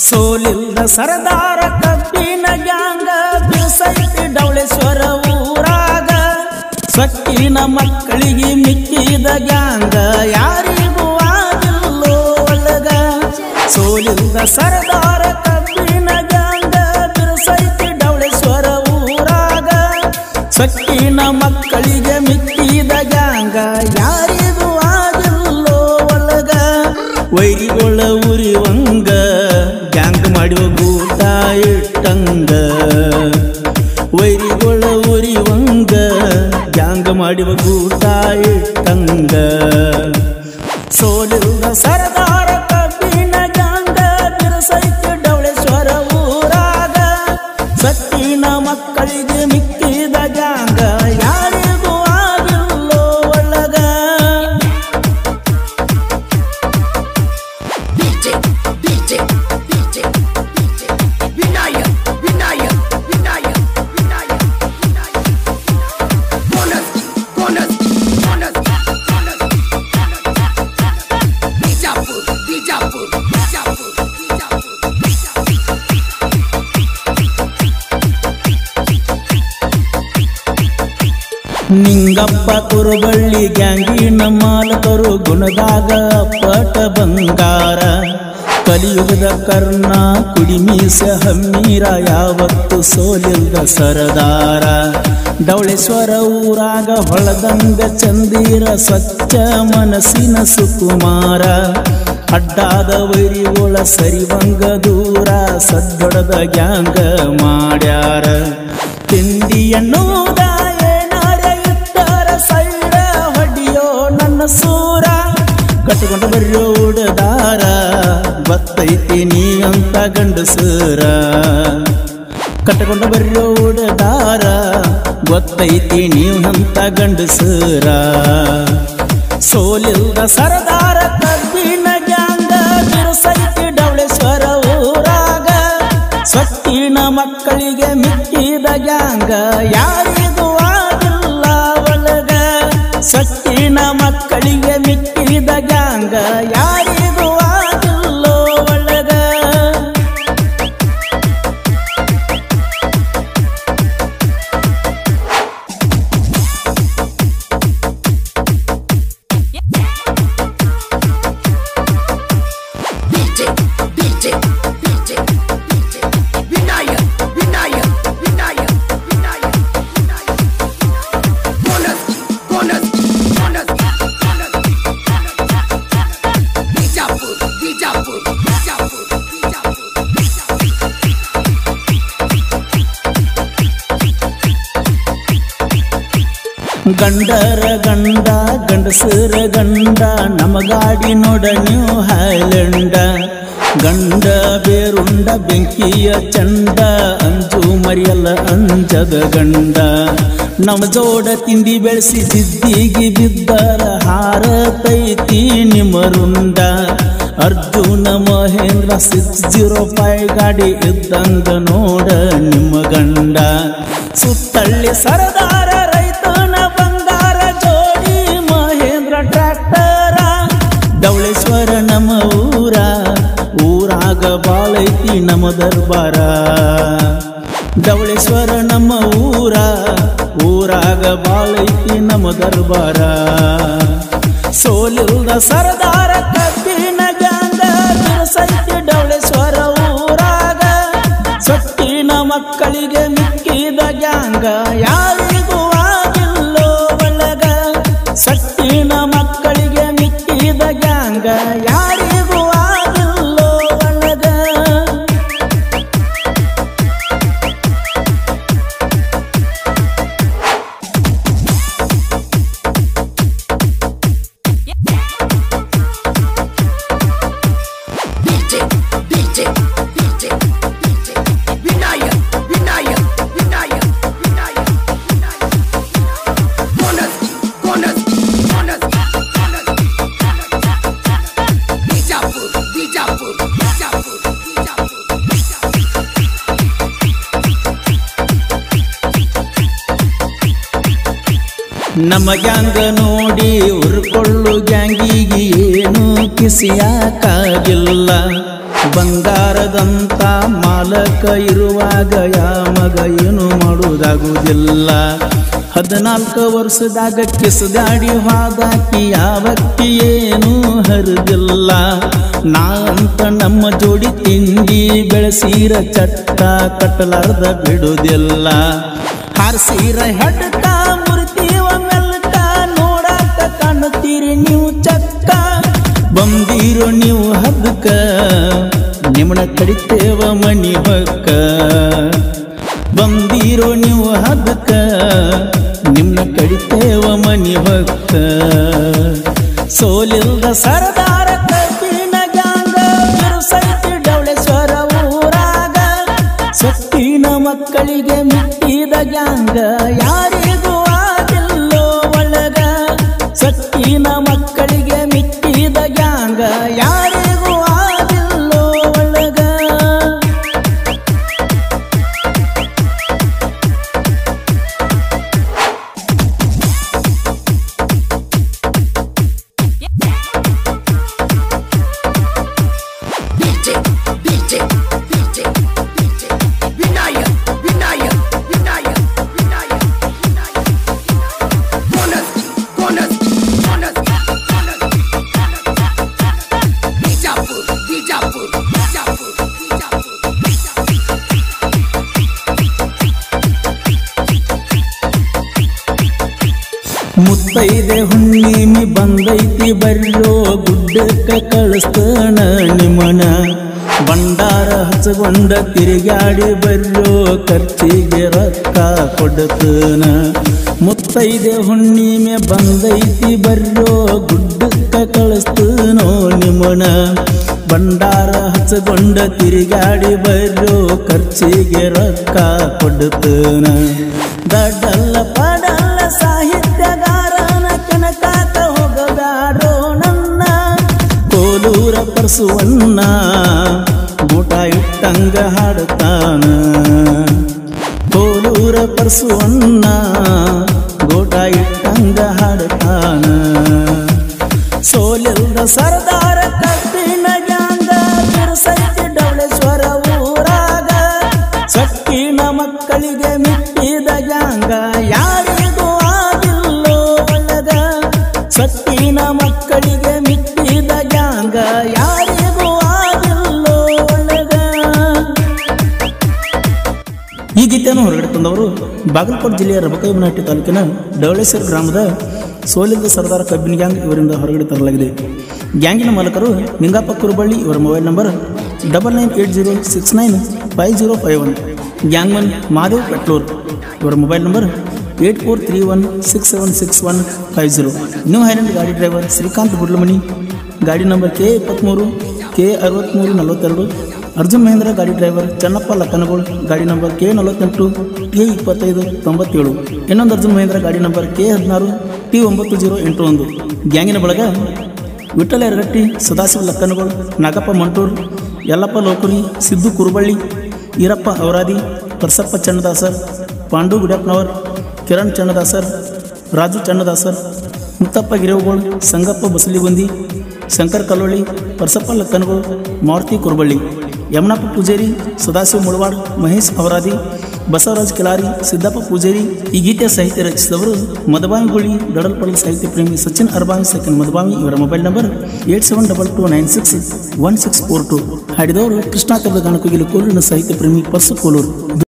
ಸೋಲಿಲ್ದ ಸರದಾರ ಕಬ್ಬಿನ ಗ್ಯಾಂಗ ಬಿರುಸೈತಿ ಡವಳೇಶ್ವರ ಊರಾಗ ಸೊಕ್ಕಿನ ಮಕ್ಕಳಿಗೆ ಮಿಕ್ಕಿದ ಗ್ಯಾಂಗ ಯಾರಿಗೂ ಆಗಿಲ್ಲೋ ಒಳಗ ಸೋಲಿಲ್ದ ಸರದಾರ ಕಬ್ಬಿನ ಗ್ಯಾಂಗ ಬಿರುಸೈತಿ ಡವಳೇಶ್ವರ ಊರಾಗ ಸೊಕ್ಕಿನ ಮಕ್ಕಳಿಗೆ ಮಿಕ್ಕಿದ ಗ್ಯಾಂಗ ಯಾರಿಗೂ ಆಗಿಲ್ಲೋ ಒಳಗ ವೈರಿಗೊಳ ಉರಿವಂಗ ಗ್ಯಾಂಗ್ ಮಾಡುವ ಗೂಟ ಇಟ್ಟಂಗ ವೈರಿಗೊಳ ಉರಿವಂಗ ಗ್ಯಾಂಗ್ ಮಾಡುವ ಗೂಟ ಇಟ್ಟಂಗ ಸೋಲಿಲ್ದ ಸರದಾರ ಕಬ್ಬಿನ ಗ್ಯಾಂಗ ಬಿರುಸೈತಿ ಡವಳೇಶ್ವರ ಊರಾಗ ಸತ್ತಿನ ಮಕ್ಕಳಿಗೆ ಮಿಕ್ಕಿದ ಗ್ಯಾಂಗ ಯಾರಿಗೂ ಆಗಿಲ್ಲೋ ಒಳಗ ನಿಂಗಪ್ಪ ಕುರುಬಳ್ಳಿ ಗ್ಯಾಂಗಿನ ಮಾಲಕರು ಗುಣದಾಗ ಪಟ ಬಂಗಾರ ಕಲಿಯುಗದ ಕರ್ಣ ಕುಡಿಮೀಸ ಹಮ್ಮೀರ ಯಾವತ್ತು ಸೋಲಿಲ್ದ ಸರದಾರ ಡವಳೇಶ್ವರ ಊರಾಗ ಹೊಳದಂಗ ಚಂದೀರ ಸ್ವಚ್ಛ ಮನಸ್ಸಿನ ಸುಕುಮಾರ ಅಡ್ಡಾದ ವೈರಿಗೊಳ ಸರಿವಂಗ ದೂರ ಸದ್ದೊಡದ ಗ್ಯಾಂಗ ಮಾಡ್ಯಾರ ತಿಂಡಿ ಎನ್ನುವುದ ಏನಾರ ಇಟ್ಟರ ಸೈಡ ಹೊಡಿಯೋ ನನ್ನ ಸೂರ ಕಟ್ಟಿಕೊಂಡ ಬರ್ಯೋ ಉಡದಾರ ಬತ್ತೈತಿ ನೀ ಅಂತ ಗಂಡಸೂರ ಕಟ್ಟಿಕೊಂಡ ಬರ್ಯೋ ಉಡದಾರ ಗೊತ್ತೈತಿ ನೀವಂತ ಗಂಡಸೂರ ಸೋಲಿಲ್ದ ಸರದಾರ ಕಬ್ಬಿನ ಗ್ಯಾಂಗ ಬಿರುಸೈತಿ ಡವಳೇಶ್ವರ ಊರಾಗ ಸೊಕ್ಕಿನ ಮಕ್ಕಳಿಗೆ ಮಿಕ್ಕಿದ ಗ್ಯಾಂಗ ಯಾರಿಗೂ ಆಗಿಲ್ಲ ಒಳಗ ಸೊಕ್ಕಿನ ಮಕ್ಕಳಿಗೆ ಮಿಕ್ಕಿದ ಗ್ಯಾಂಗ ಯಾರಿಗೂ ಆಗಿಲ್ಲೋ ಒಳಗ ಗಂಡರ ಗಂಡ ಗಂಡಸರ ಗಂಡ ನಮಗಾಡಿ ನೋಡ ನ್ಯೂ ಹೈಲ್ಯಾಂಡ ಗಂಡ ಬೇರುಂಡ ಬೆಂಕಿಯ ಚಂಡ ಅಂಜು ಮರಿಯಲ್ಲ ಅಂಜದ ಗಂಡ ನಮ ಜೋಡ ತಿಂಡಿ ಬೆಳೆಸಿ ಸಿದ್ದಿಗೆ ಬಿದ್ದರ ಹಾರತೈತಿ ನಿಮರುಂಡ ಅರ್ಜುನ ಮಹೇಂದ್ರ 605 ಗಾಡಿ ಇದ್ದಂಗ ನೋಡ ನಿಮ್ಮ ಗಂಡ ಸುತ್ತಳ್ಳಿ ಸರದಾರ ರೈತನ ಬಂಗಾರ ಜೋಡಿ ಮಹೇಂದ್ರ ಟ್ರ್ಯಾಕ್ಟರ ಡವಳೇಶ್ವರ ನಮ್ಮ ಊರಾಗ ಬಾಳೈತಿ ನಮ್ಮ ದರ್ಬಾರ ಡವಳೇಶ್ವರ ನಮ್ಮ ಊರಾಗ ಬಾಳೈತಿ ನಮ್ಮ ದರ್ಬಾರ ಸೋಲಿಲ್ದ ಸರದಾರ ಕಬ್ಬಿನ ಗ್ಯಾಂಗ ಬಿರುಸೈತಿ ಡವಳೇಶ್ವರ ಊರಾಗ ಸೊಕ್ಕಿನ ಮಕ್ಕಳಿಗೆ ಮಿಕ್ಕಿದ ಗ್ಯಾಂಗ ಯಾರಿಗೂ ಆಗಿಲ್ಲೋ ಒಳಗ ಸೊಕ್ಕಿನ ಮಕ್ಕಳಿಗೆ ಮಿಕ್ಕಿದ ಗ್ಯಾಂಗ ಯಾರಿಗೂ ಆಗಿಲ್ಲೋ ಒಳಗ ನಮ್ಮ ಗ್ಯಾಂಗ ನೋಡಿ ಉರ್ಕೊಳ್ಳು ಗ್ಯಾಂಗಿಗೆ ಏನು ಕಿಸಿಯಾಕಾಗಿಲ್ಲ ಬಂಗಾರದಂತ ಮಾಲಕ ಇರುವಾಗ ಯಾಮಗ ಏನು ಮಾಡುವುದಾಗುವುದಿಲ್ಲ 14 ವರ್ಷದಾಗ ಕಿಸದಾಡಿ ಹಾದಾಕಿ ಯಾವತ್ತಿ ಏನು ಹರಿದಿಲ್ಲ ನಾ ಅಂತ ನಮ್ಮ ಜೋಡಿ ತಿಂಡಿ ಬೆಳೆಸೀರ ಚಟ್ಟ ಕಟ್ಟಲಾರ್ದ ಬಿಡುವುದಿಲ್ಲ ಹಾರಿಸೀರ ಹೆಡ್ಕ ಮುರಿತೀವ ಮೆಲ್ಕ ನೋಡಾಕ ಕಾಣುತ್ತೀರಿ ನೀವು ಚಕ್ಕ ಬಂದೀರೋ ನೀವು ಹದಕ ನಿಮ್ಮನ ಕಡಿತೇವ ಮಣಿ ಹೊಕ್ಕ ಬಂದೀರೋ ನೀವು ಹದಕ ನಿಮ್ಮನ ಕಡಿತೇವ ಮಣಿ ಹೊಕ್ಕ ಸೋಲಿಲ್ದ ಸರದಾರ ಕಬ್ಬಿನ ಗ್ಯಾಂಗ ಬಿರುಸೈತಿ ಡವಳೇಶ್ವರ ಊರಾಗ ಸೊಕ್ಕಿನ ಮಕ್ಕಳಿಗೆ ಮಿಟ್ಟಿದ ಗ್ಯಾಂಗ ಯಾರಿಗೂ ಆಗಿಲ್ಲೋ ಒಳಗ ಸೊಕ್ಕಿನ ಮಕ್ಕಳಿಗೆ ಮಿಟ್ಟಿದ ಗ್ಯಾಂಗ ಯಾರಿಗೂ ಆಗಿಲ್ಲೋ ಒಳಗ ಮುತ್ತೈದೆ ಹುಣ್ಣಿಮೆ ಬಂದೈತಿ ಬರ್ರೋ ಗುಡ್ಡಕ್ಕ ಕಳಿಸ್ತನ ನಿಮ್ಮನ ಬಂಡಾರ ಹಚ್ಚಗೊಂಡ ತಿರುಗಾಡಿ ಬರ್ರೋ ಖರ್ಚಿಗೆ ರೊಕ್ಕ ಕೊಡ್ತನ ಮುತ್ತೈದೆ ಹುಣ್ಣಿಮೆ ಬಂದೈತಿ ಬರ್ರೋ ಗುಡ್ಡಕ್ಕ ಕಳಿಸ್ತನೋ ನಿಮ್ಮನ ಬಂಡಾರ ಹಚ್ಚಗೊಂಡ ತಿರುಗಾಡಿ ಬರ್ರೋ ಖರ್ಚಿಗೆ ರೊಕ್ಕ ಕೊಡ್ತನ ದಡ್ಡಲ್ಲ ಪಡಲ್ಲ ಸಾಹಿತ್ಯಗಾರನ ಕನಕಾತ ಹೋಗಬ್ಯಾಡೋ ನನ್ನ ಕೋಲೂರ ಪರಸುವನ್ನ ಊಟ ಇಟ್ಟಂಗ ಹಾಡುತ್ತಾನ ಕೋಲೂರ ಪರಸುವನ್ನ ಗೋಟ ಇಟ್ಟಂಗ ಹಾಡುತ್ತಾನ ಸೋಲಿಲ್ದ ಸರದಾರ ಕಬ್ಬಿನ ಗ್ಯಾಂಗ ಬಿರುಸೈತಿ ಡವಳೇಶ್ವರ ಊರಾಗ ಸೊಕ್ಕಿನ ಮಕ್ಕಳಿಗೆ ಮಿಟ್ಟಿದ ಗ್ಯಾಂಗ ಯಾರಿಗೂ ಆಗಿಲ್ಲೋ ಒಳಗ ಸೊಕ್ಕಿನ ಮಕ್ಕಳಿಗೆ ಮಿಟ್ಟಿದ ಗ್ಯಾಂಗ ಯಾರಿಗೂ ಆಗಿಲ್ಲೋ ಒಳಗ. ಈ ಗೀತೆಯನ್ನು ಹೊರಗಡೆ ತಂದವರು ಬಾಗಲಕೋಟೆ ಜಿಲ್ಲೆಯ ರಬಕೈಬನಹಟ್ಟಿ ತಾಲೂಕಿನ ಡವಳೇಶ್ವರ ಗ್ರಾಮದ ಸೋಲಿಲ್ದ ಸರ್ದಾರ ಕಬ್ಬಿನ ಗ್ಯಾಂಗ್ ಇವರಿಂದ ಹೊರಗಡೆ ತರಲಾಗಿದೆ. ಗ್ಯಾಂಗಿನ ಮಾಲಕರು ನಿಂಗಪ್ಪ ಕುರುಬಳ್ಳಿ. ಇವರ ಮೊಬೈಲ್ ನಂಬರ್ 9980695051. ಗ್ಯಾಂಗ್ಮನ್ ಮಾದೇವ್ ಪೆಟ್ಲೂರ್. ಇವರ ಮೊಬೈಲ್ ನಂಬರ್ 8431676150. ನ್ಯೂ ಹೈಲ್ಯಾಂಡ್ ಗಾಡಿ ಡ್ರೈವರ್ ಶ್ರೀಕಾಂತ್ ಗುಡ್ಲಮಣಿ. ಗಾಡಿ number K23 K6342. Arjun Mahendra ಗಾಡಿ ಡ್ರೈವರ್ ಚನ್ನಪ್ಪ ಲಕ್ಕನಗೋಳ್. ಗಾಡಿ ನಂಬರ್ K48 K2597. ಇನ್ನೊಂದು ಅರ್ಜುನ್ ಮಹೇಂದ್ರ ಗಾಡಿ ನಂಬರ್ K16 T9081. ಗ್ಯಾಂಗಿನ ಬಳಗ ವಿಠಲ ಯರಗಟ್ಟಿ, ಸದಾಶಿವ ಲಕ್ಕನಗೋಳ್, ನಾಗಪ್ಪ ಮಂಟೂರ್, ಯಲ್ಲಪ್ಪ ಲೋಕುರಿ, ಸಿದ್ದು ಕುರುಬಳ್ಳಿ, ಈರಪ್ಪ ಔರಾದಿ, ಪರ್ಸಪ್ಪ ಚನ್ನದಾಸರ್, ಪಾಂಡು ಗುಡ್ಯಪ್ಪನವರ್, ಕಿರಣ್ ಚನ್ನದಾಸರ್, ರಾಜು ಚನ್ನದಾಸರ್, ಮುತ್ತಪ್ಪ ಗಿರೇವುಗೋಳ್, ಸಂಗಪ್ಪ ಬಸಲಿಗುಂದಿ, ಶಂಕರ್ ಕಲ್ಲೋಳಿ, ಪರ್ಸಪ್ಪ ಲಕ್ಕನಗೋಳ್, ಮಾರುತಿ ಕುರುಬಳ್ಳಿ, ಯಮನಪ್ಪ ಪೂಜೇರಿ, ಸದಾಶಿವ ಮುಳವಾಡ್, ಮಹೇಶ್ ಔರಾದಿ, ಬಸವರಾಜ್ ಕಿಲಾರಿ, ಸಿದ್ದಪ್ಪ ಪೂಜೇರಿ. ಈ ಗೀತೆಯ ಸಾಹಿತ್ಯ ರಚಿಸಿದವರು ಮದಬಾವಿ ಗುಳಿ, ದಡಲ್ಪಡಲ್ ಸಾಹಿತ್ಯ ಪ್ರೇಮಿ ಸಚಿನ್ ಅರ್ಬಾವಿ ಸೆಕೆಂಡ್ ಮದಬಾವಿ. ಇವರ ಮೊಬೈಲ್ ನಂಬರ್ 8722961642. ಹಾಡಿದವರು ಕೃಷ್ಣಾಕರದ ಗಾನಕೋಗಿಲು ಕೋಲೂರಿನ ಸಾಹಿತ್ಯ ಪ್ರೇಮಿ ಪರ್ಸು ಕೋಲೂರು.